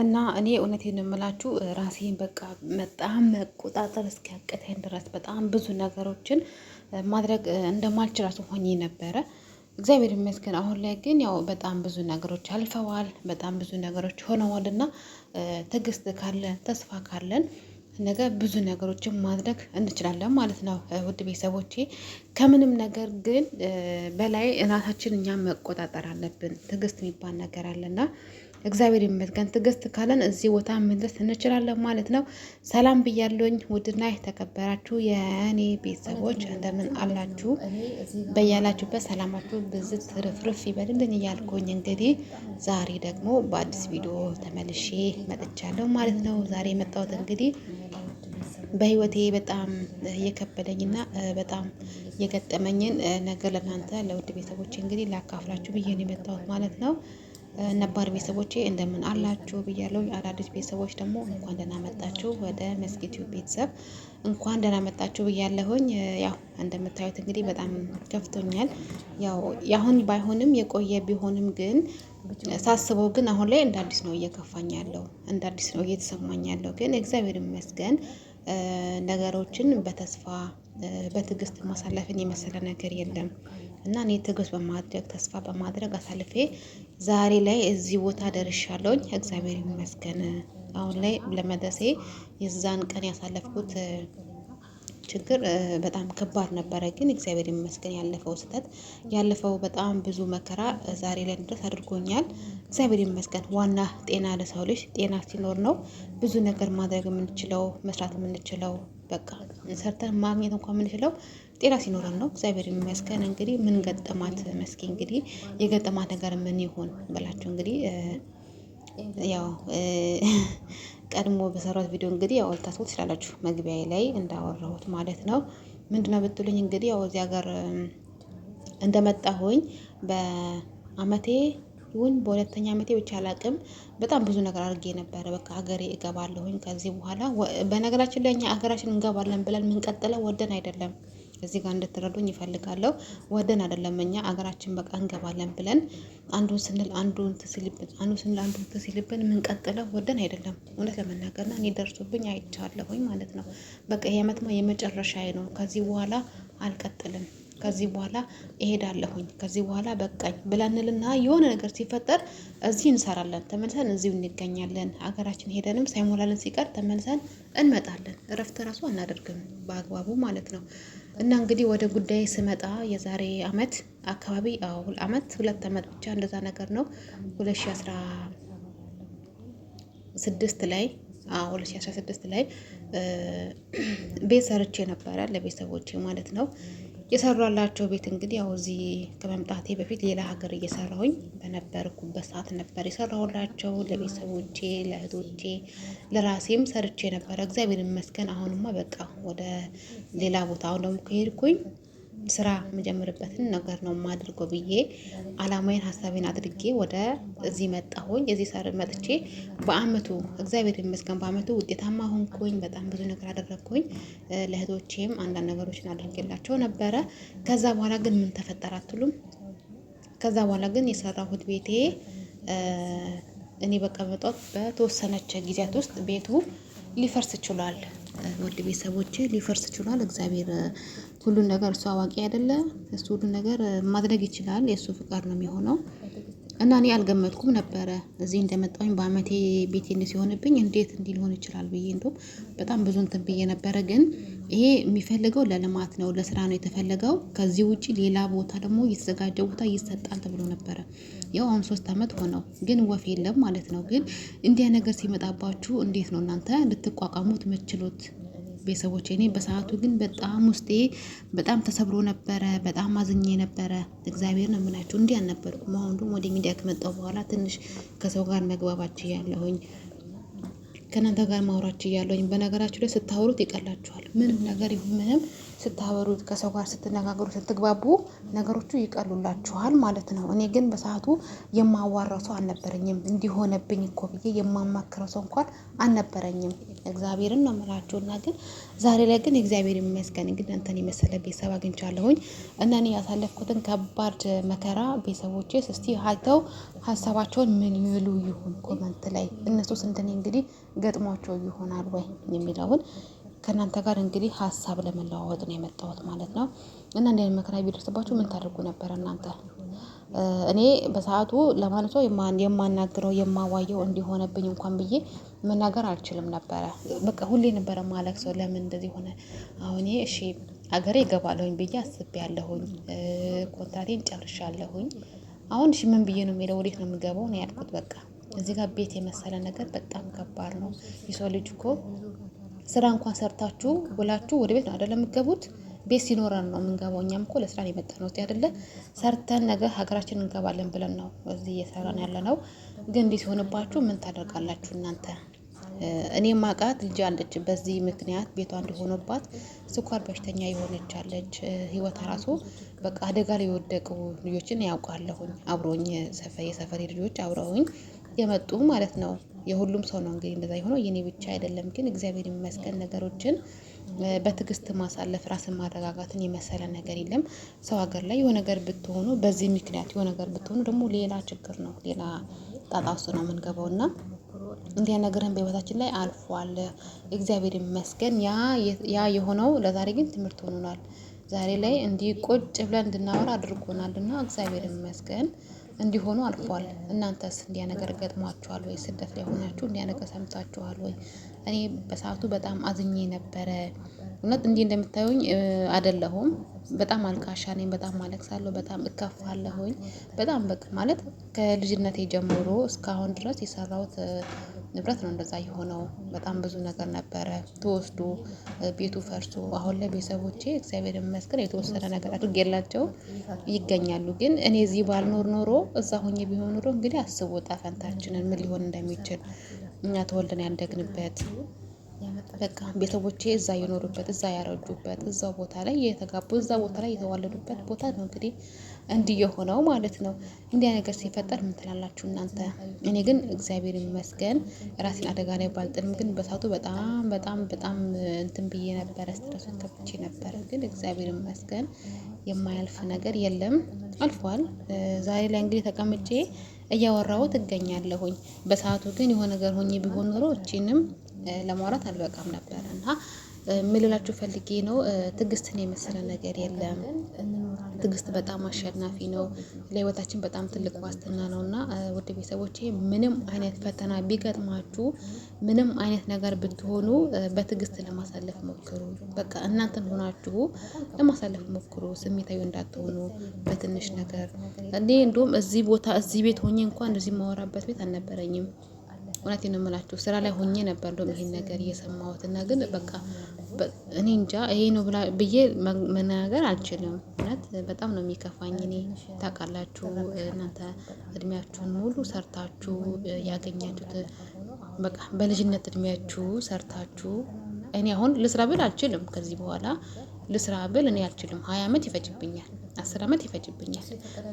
እና እኔ እውነቴን ነው የምላችሁ ራሴን በቃ በጣም መቆጣጠር እስኪያቅተኝ ድረስ በጣም ብዙ ነገሮችን ማድረግ እንደማልችል ራሱ ሆኜ ነበረ። እግዚአብሔር ይመስገን አሁን ላይ ግን ያው በጣም ብዙ ነገሮች አልፈዋል፣ በጣም ብዙ ነገሮች ሆነዋል እና ትዕግስት ካለን ተስፋ ካለን ነገ ብዙ ነገሮችን ማድረግ እንችላለን ማለት ነው። ውድ ቤተሰቦቼ ከምንም ነገር ግን በላይ ራሳችን እኛም መቆጣጠር አለብን። ትዕግስት የሚባል ነገር አለና እግዚአብሔር ይመስገን ትዕግስት ካለን እዚህ ቦታ መድረስ እንችላለን ማለት ነው። ሰላም ብያለሁኝ ውድና የተከበራችሁ የእኔ ቤተሰቦች እንደምን አላችሁ? በያላችሁበት ሰላማችሁ ብዝት ርፍርፍ ይበልልኝ እያልኩኝ እንግዲህ ዛሬ ደግሞ በአዲስ ቪዲዮ ተመልሼ መጥቻለሁ ማለት ነው። ዛሬ የመጣሁት እንግዲህ በህይወቴ በጣም የከበደኝና በጣም የገጠመኝን ነገር ለእናንተ ለውድ ቤተሰቦቼ እንግዲህ ላካፍላችሁ ብዬ ነው የመጣሁት ማለት ነው። ነባር ቤተሰቦቼ እንደምን አላችሁ ብያለሁ። አዳዲስ ቤተሰቦች ደግሞ እንኳን ደህና መጣችሁ ወደ መስጊድ ቤተሰብ እንኳን ደህና መጣችሁ ብያለሁኝ። ያው እንደምታዩት እንግዲህ በጣም ከፍቶኛል። ያው ያሁን ባይሆንም የቆየ ቢሆንም ግን ሳስበው ግን አሁን ላይ እንደ አዲስ ነው እየከፋኝ ያለው፣ እንደ አዲስ ነው እየተሰማኝ ያለው። ግን እግዚአብሔር ይመስገን ነገሮችን በተስፋ በትዕግስት ማሳለፍን የመሰለ ነገር የለም እና እኔ ትዕግስት በማድረግ ተስፋ በማድረግ አሳልፌ ዛሬ ላይ እዚህ ቦታ ደርሻለሁኝ። እግዚአብሔር ይመስገን። አሁን ላይ ለመድረሴ የዛን ቀን ያሳለፍኩት ችግር በጣም ከባድ ነበረ። ግን እግዚአብሔር ይመስገን ያለፈው ስህተት ያለፈው በጣም ብዙ መከራ ዛሬ ላይ ድረስ አድርጎኛል። እግዚአብሔር ይመስገን። ዋና ጤና ለሰው ልጅ ጤና ሲኖር ነው ብዙ ነገር ማድረግ የምንችለው መስራት የምንችለው። በቃ ሰርተን ማግኘት እንኳን የምንችለው ጤና ሲኖረን ነው። እግዚአብሔር ይመስገን። እንግዲህ ምን ገጠማት መስኪ እንግዲህ የገጠማት ነገር ምን ይሆን ብላችሁ እንግዲህ ያው ቀድሞ በሰራሁት ቪዲዮ እንግዲህ ያው ልታስቡት ትችላላችሁ፣ መግቢያ ላይ እንዳወራሁት ማለት ነው። ምንድነው ብትሉኝ እንግዲህ ያው እዚህ ሀገር እንደመጣሁኝ በአመቴ ይሁን በሁለተኛ አመቴ ብቻ አላቅም በጣም ብዙ ነገር አድርጌ ነበረ። በቃ ሀገሬ እገባለሁኝ ከዚህ በኋላ። በነገራችን ላይ እኛ ሀገራችን እንገባለን ብለን የምንቀጥለው ወደን አይደለም። እዚህ ጋር እንድትረዱኝ ይፈልጋለሁ። ወደን አይደለም እኛ ሀገራችን በቃ እንገባለን ብለን አንዱን ስንል አንዱን ትስልብን አንዱን ስንል አንዱን ትስልብን የምንቀጥለው ወደን አይደለም። እውነት ለመናገርና እኔ ደርሶብኝ አይቻለሁኝ ማለት ነው። በቃ ይሄ ዓመት የመጨረሻዬ ነው። ከዚህ በኋላ አልቀጥልም። ከዚህ በኋላ እሄዳለሁኝ። ከዚህ በኋላ በቃኝ ብለንልና የሆነ ነገር ሲፈጠር እዚህ እንሰራለን፣ ተመልሰን እዚሁ እንገኛለን። ሀገራችን ሄደንም ሳይሞላልን ሲቀር ተመልሰን እንመጣለን። እረፍት ራሱ አናደርግም በአግባቡ ማለት ነው። እና እንግዲህ ወደ ጉዳይ ስመጣ የዛሬ አመት አካባቢ ሁለት አመት ብቻ እንደዛ ነገር ነው 2016 ላይ 2016 ላይ ቤት ሰርቼ ነበረ ለቤተሰቦቼ ማለት ነው። የሰራላቸው ቤት እንግዲህ ያው እዚህ ከመምጣቴ በፊት ሌላ ሀገር እየሰራሁኝ በነበርኩበት ሰዓት ነበር የሰራሁላቸው ለቤተሰቦቼ፣ ለእህቶቼ፣ ለራሴም ሰርቼ ነበረ። እግዚአብሔር ይመስገን። አሁንማ በቃ ወደ ሌላ ቦታ አሁን ደግሞ ከሄድኩኝ ስራ የምጀምርበትን ነገር ነው የማድርገው ብዬ አላማዬን ሀሳቤን አድርጌ ወደ እዚህ መጣሁኝ። እዚህ ሰር መጥቼ በአመቱ እግዚአብሔር ይመስገን በአመቱ ውጤታማ ሆንኩኝ። በጣም ብዙ ነገር አደረግኩኝ። ለእህቶቼም አንዳንድ ነገሮችን አድርጌላቸው ነበረ። ከዛ በኋላ ግን ምን ተፈጠረ አትሉም? ከዛ በኋላ ግን የሰራሁት ቤቴ እኔ በቀመጧት በተወሰነች ጊዜያት ውስጥ ቤቱ ሊፈርስ ችሏል። ውድ ቤተሰቦቼ ሊፈርስ ችሏል። እግዚአብሔር ሁሉን ነገር እሱ አዋቂ አይደለ? እሱ ሁሉን ነገር ማድረግ ይችላል። የእሱ ፍቃድ ነው የሚሆነው እና እኔ አልገመትኩም ነበረ እዚህ እንደመጣሁኝ በአመቴ ቤቴ ሲሆንብኝ እንዴት እንዲህ ሊሆን ይችላል ብዬ እንደውም በጣም ብዙ እንትን ብዬ ነበረ። ግን ይሄ የሚፈልገው ለልማት ነው፣ ለስራ ነው የተፈለገው። ከዚህ ውጪ ሌላ ቦታ ደግሞ የተዘጋጀ ቦታ ይሰጣል ተብሎ ነበረ። ያው አሁን 3 አመት ሆነው ግን ወፍ የለም ማለት ነው። ግን እንዲያ ነገር ሲመጣባችሁ እንዴት ነው እናንተ ልትቋቋሙት የምትችሉት? ቤተሰቦቼ እኔ በሰዓቱ ግን በጣም ውስጤ በጣም ተሰብሮ ነበረ። በጣም አዝኜ ነበረ። እግዚአብሔር ነው የምላችሁ እንዲህ አልነበርኩም። አሁን ደግሞ ወደ ሚዲያ ከመጣሁ በኋላ ትንሽ ከሰው ጋር መግባባች ያለሁኝ ከእናንተ ጋር ማውራች ያለሁኝ። በነገራችሁ ላይ ስታወሩት ይቀላችኋል። ምንም ነገር ይሁን ምንም ስታወሩት ከሰው ጋር ስትነጋገሩ ስትግባቡ ነገሮቹ ይቀሉላችኋል ማለት ነው። እኔ ግን በሰዓቱ የማዋራው ሰው አልነበረኝም። እንዲሆነብኝ እኮ ብዬ የማማክረው ሰው እንኳን አልነበረኝም። እግዚአብሔርን ነው የምላችሁ። እና ግን ዛሬ ላይ ግን እግዚአብሔር ይመስገን እንግዲህ እንትን የመሰለ ቤተሰብ አግኝቻለሁኝ እና እኔ ያሳለፍኩትን ከባድ መከራ ቤተሰቦቼ እስቲ አይተው ሀሳባቸውን ምን ይሉ ይሁን ኮመንት ላይ እነሱስ እንደኔ እንግዲህ ገጥሟቸው ይሆናል ወይ የሚለውን ከእናንተ ጋር እንግዲህ ሀሳብ ለመለዋወጥ ነው የመጣሁት ማለት ነው። እና እንደ መከራ ቢደርስባችሁ ምን ታደርጉ ነበር እናንተ? እኔ በሰዓቱ ለማለት ሰው የማናግረው የማዋየው እንዲሆነብኝ እንኳን ብዬ መናገር አልችልም ነበረ። በቃ ሁሌ ነበረ ማለቅሰው ለምን እንደዚህ ሆነ። አሁን እሺ ሀገሬ እገባለሁኝ ብዬ አስቤያለሁኝ። ኮንትራቴን ጨርሻለሁኝ። አሁን እሺ ምን ብዬ ነው የምሄደው? ወዴት ነው የምገባው ነው ያልኩት። በቃ እዚህ ጋር ቤት የመሰለ ነገር በጣም ከባድ ነው። የሰው ልጅ እኮ ስራ እንኳን ሰርታችሁ ውላችሁ ወደ ቤት ነው አይደለም የምትገቡት? ቤት ሲኖረን ነው የምንገባው። እኛም እኮ ለስራ ነው የመጣነው እዚህ አይደለ? ሰርተን ነገ ሀገራችን እንገባለን ብለን ነው እዚህ እየሰራን ያለ ነው። ግን እንዲህ ሲሆንባችሁ ምን ታደርጋላችሁ እናንተ? እኔ ማቃት ልጅ አለች። በዚህ ምክንያት ቤቷ እንደሆነባት ስኳር በሽተኛ የሆነች አለች። ህይወት ራሱ በቃ አደጋ ላይ የወደቁ ልጆችን ያውቃለሁኝ። አብሮኝ የሰፈሬ ልጆች አብረውኝ የመጡ ማለት ነው። የሁሉም ሰው ነው እንግዲህ እንደዛ የሆነው የኔ ብቻ አይደለም። ግን እግዚአብሔር ይመስገን ነገሮችን በትዕግስት ማሳለፍ ራስን ማረጋጋትን የመሰለ ነገር የለም። ሰው ሀገር ላይ የሆነ ነገር ብትሆኑ በዚህ ምክንያት የሆነ ነገር ብትሆኑ ደግሞ ሌላ ችግር ነው፣ ሌላ ጣጣ ውስጥ ነው የምንገባው እና እንዲያ ነገርን በህይወታችን ላይ አልፏል። እግዚአብሔር ይመስገን ያ የሆነው ለዛሬ ግን ትምህርት ሆኖናል። ዛሬ ላይ እንዲህ ቁጭ ብለን እንድናወራ አድርጎናልና እግዚአብሔር ይመስገን እንዲሆኑ አልፏል። እናንተስ እንዲያ ነገር ገጥሟችኋል ወይ? ስደት ላይ ሆናችሁ እንዲያ ነገር ሰምታችኋል ወይ? እኔ በሰዓቱ በጣም አዝኜ ነበረ። እውነት እንዲህ እንደምታዩኝ አይደለሁም። በጣም አልቃሻ ነኝ። በጣም አለቅሳለሁ። በጣም እከፋለሁኝ። በጣም በቃ ማለት ከልጅነቴ ጀምሮ እስካሁን ድረስ የሰራሁት ንብረት ነው እንደዛ የሆነው። በጣም ብዙ ነገር ነበረ ተወስዶ ቤቱ ፈርሶ፣ አሁን ላይ ቤተሰቦቼ እግዚአብሔር ይመስገን የተወሰነ ነገር አድርጌላቸው ይገኛሉ። ግን እኔ እዚህ ባልኖር ኖሮ እዛ ሆኜ ቢሆን ኖሮ እንግዲህ አስቡ ዕጣ ፈንታችንን ምን ሊሆን እንደሚችል። እኛ ተወልደን ያደግንበት በቃ ቤተሰቦቼ እዛ የኖሩበት እዛ ያረጁበት እዛው ቦታ ላይ የተጋቡ እዛ ቦታ ላይ የተዋለዱበት ቦታ ነው እንግዲህ እንዲህ የሆነው ማለት ነው። እንዲያ ነገር ሲፈጠር ምን ትላላችሁ እናንተ? እኔ ግን እግዚአብሔር ይመስገን ራሴን አደጋ ላይ ባልጥልም፣ ግን በሳቱ በጣም እንትን ብዬ ነበረ፣ ስትረስ ገብቼ ነበረ። ግን እግዚአብሔር ይመስገን የማያልፍ ነገር የለም፣ አልፏል። ዛሬ ላይ እንግዲህ ተቀምጬ እያወራሁት እገኛለሁኝ። በሰዓቱ ግን የሆነ ነገር ሆኜ ቢሆን ኖሮ እቺንም ለማውራት አልበቃም ነበር እና ምን ልላችሁ ፈልጌ ነው፣ ትዕግስትን የመሰለ ነገር የለም። ትዕግስት በጣም አሸናፊ ነው። ለህይወታችን በጣም ትልቅ ዋስትና ነው እና ውድ ቤተሰቦቼ ምንም አይነት ፈተና ቢገጥማችሁ፣ ምንም አይነት ነገር ብትሆኑ በትዕግስት ለማሳለፍ ሞክሩ። በቃ እናንተን ሆናችሁ ለማሳለፍ ሞክሩ። ስሜታዊ እንዳትሆኑ በትንሽ ነገር። እኔ እንደውም እዚህ ቤት ሆኜ እንኳን እንደዚህ የማወራበት ቤት አልነበረኝም። እውነቴን ነው የምላችሁ። ስራ ላይ ሆኜ ነበር እንደውም ይሄን ነገር እየሰማሁት እና ግን በቃ እኔ እንጃ ይሄ ነው ብዬ መናገር አልችልም። እውነት በጣም ነው የሚከፋኝ። እኔ ታውቃላችሁ እናንተ እድሜያችሁን ሙሉ ሰርታችሁ ያገኛችሁት በቃ በልጅነት እድሜያችሁ ሰርታችሁ፣ እኔ አሁን ልስራ ብል አልችልም። ከዚህ በኋላ ልስራ ብል እኔ አልችልም። 20 ዓመት ይፈጅብኛል፣ 10 ዓመት ይፈጅብኛል።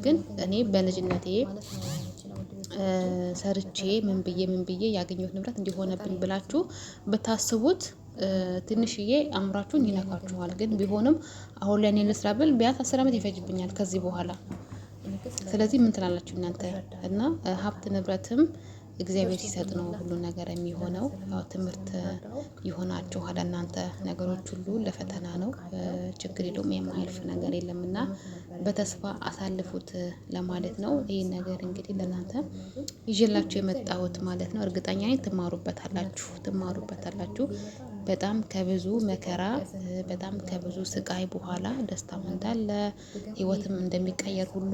ግን እኔ በልጅነቴ ሰርቼ ምን ብዬ ያገኘሁት ንብረት እንዲሆነብኝ ብላችሁ ብታስቡት ትንሽዬ አእምሯችሁን ይነካችኋል። ግን ቢሆንም አሁን ላይ እኔ ልስራ ብል ቢያንስ 10 ዓመት ይፈጅብኛል ከዚህ በኋላ። ስለዚህ ምን ትላላችሁ እናንተ? እና ሀብት ንብረትም እግዚአብሔር ሲሰጥ ነው ሁሉ ነገር የሚሆነው። ያው ትምህርት ይሆናችኋል እናንተ። ነገሮች ሁሉ ለፈተና ነው፣ ችግር የለውም፣ የማያልፍ ነገር የለምና በተስፋ አሳልፉት ለማለት ነው። ይህን ነገር እንግዲህ ለእናንተ ይዤላችሁ የመጣሁት ማለት ነው። እርግጠኛ ነኝ ትማሩበታላችሁ። በጣም ከብዙ መከራ በጣም ከብዙ ስቃይ በኋላ ደስታም እንዳለ ህይወትም እንደሚቀየር ሁሉ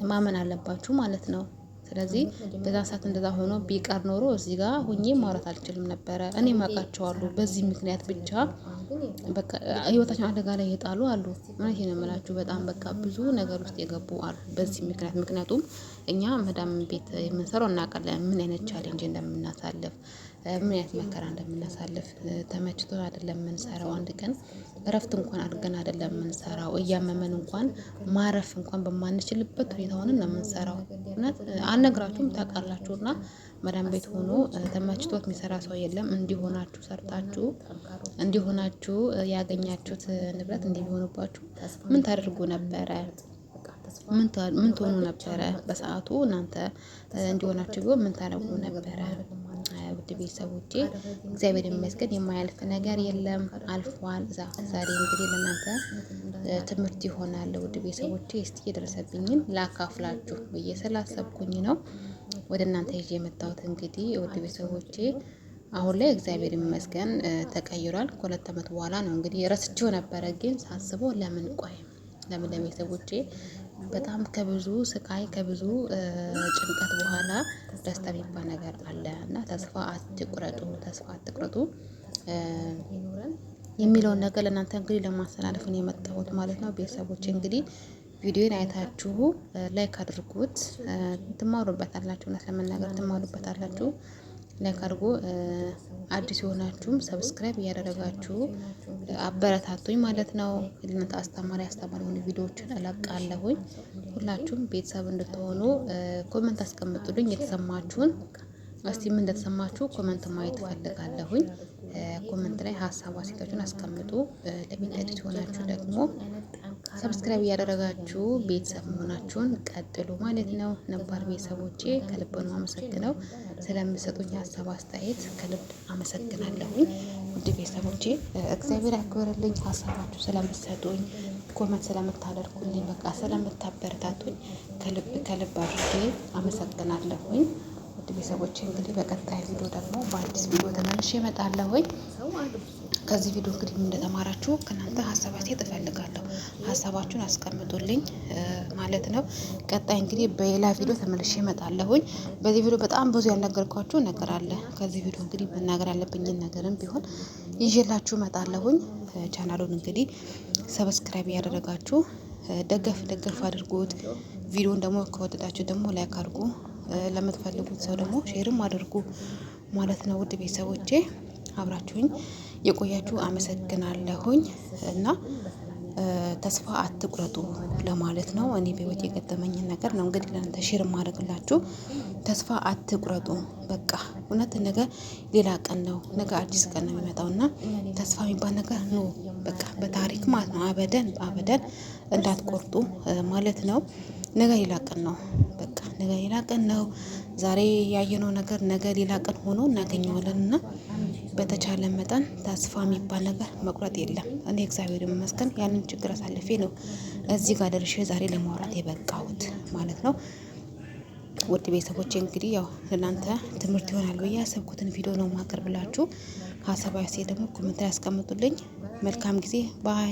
ማመን አለባችሁ ማለት ነው። ስለዚህ በዛ ሰዓት እንደዛ ሆኖ ቢቀር ኖሮ እዚህ ጋር ሆኜ ማውራት አልችልም ነበረ። እኔ ማውቃቸዋለሁ በዚህ ምክንያት ብቻ በቃ ህይወታቸውን አደጋ ላይ የጣሉ አሉ። እውነቴን ነው የምላችሁ። በጣም በቃ ብዙ ነገር ውስጥ የገቡ አሉ በዚህ ምክንያቱም እኛ መዳም ቤት የምንሰራው እናውቃለን ምን አይነት ቻሌንጅ እንደምናሳልፍ ምን አይነት መከራ እንደምናሳልፍ። ተመችቶ አይደለም የምንሰራው። አንድ ቀን እረፍት እንኳን አድርገን አይደለም የምንሰራው። እያመመን እንኳን ማረፍ እንኳን በማንችልበት ሁኔታ ሆነን ነው የምንሰራው። እውነት አልነግራችሁም ታውቃላችሁ። እና መዳም ቤት ሆኖ ተመችቶት የሚሰራ ሰው የለም። እንዲሆናችሁ ሰርታችሁ እንዲሆናችሁ ያገኛችሁት ንብረት እንዲሆኑባችሁ ምን ታደርጉ ነበረ? ምን ትሆኑ ነበረ? በሰዓቱ እናንተ እንዲሆናችሁ ቢሆን ምን ታደርጉ ነበረ? ውድ ቤተሰቦቼ እግዚአብሔር ይመስገን የማያልፍ ነገር የለም፣ አልፏል። ዛሬ እንግዲህ ለእናንተ ትምህርት ይሆናል። ውድ ቤተሰቦቼ እስቲ የደረሰብኝን ላካፍላችሁ ብዬ ስላሰብኩኝ ነው ወደ እናንተ ይዤ የመጣሁት። እንግዲህ ውድ ቤተሰቦቼ አሁን ላይ እግዚአብሔር ይመስገን ተቀይሯል። ከ2 ዓመት በኋላ ነው እንግዲህ ረስቼው ነበረ፣ ግን ሳስበው ለምን ለቤተሰቦቼ በጣም ከብዙ ስቃይ ከብዙ ጭንቀት በኋላ ደስታ የሚባል ነገር አለ እና ተስፋ አትቁረጡ የሚለውን ነገር ለእናንተ እንግዲህ ለማስተላለፍ ነው የመጣሁት ማለት ነው። ቤተሰቦች እንግዲህ ቪዲዮን አይታችሁ ላይክ አድርጉት፣ ትማሩበታላችሁ። እውነት ለመናገር ትማሩበታላችሁ። ላይክ አድርጉ። አዲስ የሆናችሁም ሰብስክራይብ እያደረጋችሁ አበረታቱኝ ማለት ነው። ለእናንተ አስተማሪ የሆኑ ቪዲዮዎችን እለቃለሁኝ። ሁላችሁም ቤተሰብ እንድትሆኑ ኮመንት አስቀምጡልኝ የተሰማችሁን። እስቲ ምን እንደተሰማችሁ ኮመንት ማየት ፈልጋለሁኝ። ኮመንት ላይ ሀሳብ አስተያየታችሁን አስቀምጡ። ለቤት አዲስ የሆናችሁ ደግሞ ሰብስክራይብ እያደረጋችሁ ቤተሰብ መሆናችሁን ቀጥሉ ማለት ነው። ነባር ቤተሰቦቼ ከልብ ነው አመሰግነው ስለምሰጡኝ ሀሳብ አስተያየት ከልብ አመሰግናለሁኝ። ውድ ቤተሰቦቼ እግዚአብሔር ያክብርልኝ። ሀሳባችሁ ስለምትሰጡኝ ኮመንት ስለምታደርጉልኝ በቃ ስለምታበረታቱኝ ከልብ አድርጌ አመሰግናለሁኝ። ውድ ቤተሰቦቼ እንግዲህ በቀጣይ ቪዲዮ ደግሞ በአዲስ ቪዲዮ ተመልሼ እመጣለሁኝ። ከዚህ ቪዲዮ እንግዲህ እንደተማራችሁ ከእናንተ ሀሳብ አስተያየት እፈልጋለሁ። ሀሳባችሁን አስቀምጡልኝ ማለት ነው። ቀጣይ እንግዲህ በሌላ ቪዲዮ ተመልሼ እመጣለሁኝ። በዚህ ቪዲዮ በጣም ብዙ ያልነገርኳችሁ ነገር አለ። ከዚህ ቪዲዮ እንግዲህ መናገር ያለብኝን ነገርም ቢሆን ይዤላችሁ እመጣለሁኝ። ቻናሉን እንግዲህ ሰብስክራይብ እያደረጋችሁ ደገፍ አድርጉት። ቪዲዮን ደግሞ ከወደዳችሁ ደግሞ ላይክ አድርጉ። ለምትፈልጉት ሰው ደግሞ ሼርም አድርጉ ማለት ነው። ውድ ቤተሰቦቼ አብራችሁኝ የቆያችሁ አመሰግናለሁኝ እና ተስፋ አትቁረጡ ለማለት ነው። እኔ በህይወት የገጠመኝን ነገር ነው እንግዲህ ለእናንተ ሼር ማድረግላችሁ። ተስፋ አትቁረጡ። በቃ እውነት ነገ ሌላ ቀን ነው፣ ነገ አዲስ ቀን ነው የሚመጣው እና ተስፋ የሚባል ነገር ነው በቃ በታሪክ ማለት ነው። አበደን እንዳትቆርጡ ማለት ነው። ነገ ሌላ ቀን ነው። በቃ ነገ ሌላ ቀን ነው። ዛሬ ያየነው ነገር ነገ ሌላ ቀን ሆኖ እናገኘዋለን እና በተቻለ መጠን ተስፋ የሚባል ነገር መቁረጥ የለም። እኔ እግዚአብሔር ይመስገን ያንን ችግር አሳልፌ ነው እዚህ ጋር ደርሼ ዛሬ ለማውራት የበቃሁት ማለት ነው። ውድ ቤተሰቦቼ እንግዲህ ያው ለእናንተ ትምህርት ይሆናል ብዬ ያሰብኩትን ቪዲዮ ነው ማቀርብላችሁ። ሀሳብ አስተያየት ደግሞ ኮሜንት ላይ ያስቀምጡልኝ። መልካም ጊዜ ባይ